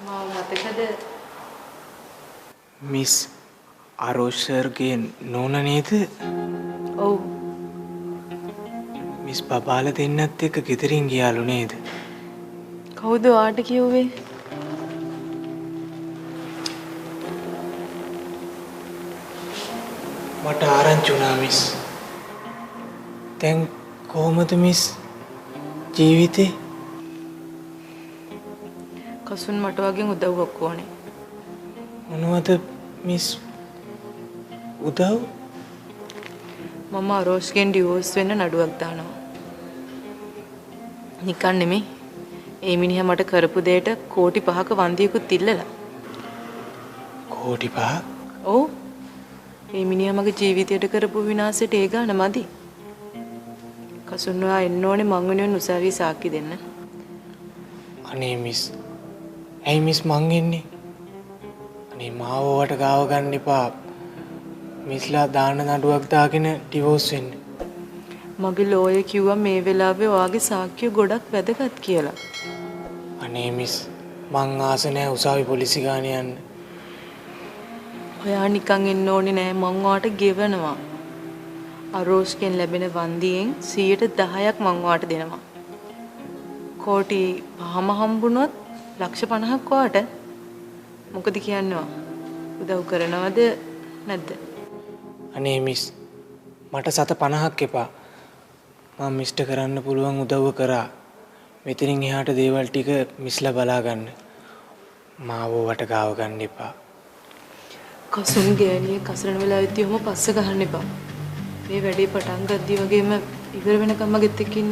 මාව මතකද? මිස් ආරෝෂර්ගේ නෝන නේද? ඔව්. මිස් බබාල දෙන්නත් එක්ක ගෙදරින් ගියාලු නේද? කවුද ඔයාට කිව්වේ? මට ආරංචි වුණා මිස්. දැන් කොහොමද මිස් ජීවිතේ? කසුන් මට වගේ උදව්වක් ඕනේ. මොනවද මිස් උදව්? මම ආරෝෂ්ගෙන් ඩිවෝස් වෙන්න නඩුවක් දානවා. නිකන් නෙමෙයි. ඒ මිනිහා මට කරපු දෙයට කෝටි 5ක වන්දියකුත් ඉල්ලලා. කෝටි 5ක්? ඔව්. ඒ මිනිහා මගේ ජීවිතයට කරපු විනාශයට ඒ ගාන මදි. කසුන් ඔයා එන්න ඕනේ මං වෙනුවෙන් උසාවියේ සාක්ෂි දෙන්න. අනේ මිස්. ඇයි මිස් මං එන්නේ? අනේ මාව ඔයාට ගාව ගන්න එපා. මිස්ලා දාන නඩුවක් දාගෙන ඩිවෝස් වෙන්න. මගේ ලෝයර් කිව්වා මේ වෙලාවේ ඔයාගේ සාක්ෂිය ගොඩක් වැදගත් කියලා. අනේ මිස් මං ආස නැහැ උසාවි පොලිසි ගාන යන්න. ඔයා නිකන් එන්න ඕනේ නෑ මං ඔයාට ගෙවනවා. ආරෝෂ්ගෙන් ලැබෙන වන්දියෙන් 10%ක් මං ඔයාට දෙනවා. කෝටි 5ම හම්බුනොත් ලක්ෂ 50ක් ඔයාට. මොකද කියන්නේ? උදව් කරනවද නැද්ද? අනේ මිස් මට 50ක් එපා. මම මිස්ට කරන්න පුළුවන් උදව්ව කරා. මෙතනින් එහාට දේවල් ටික මිස්ලා බලා ගන්න. මාව වට ගාව ගන්න එපා. කසුන් ගෑණිය කසරණ වෙලා ඉද්දි ඔහම පස්ස ගහන්න එපා. මේ වැඩේ පටන් ගද්දි වගේම ඉවර වෙනකම් මගෙත් එක්ක ඉන්න.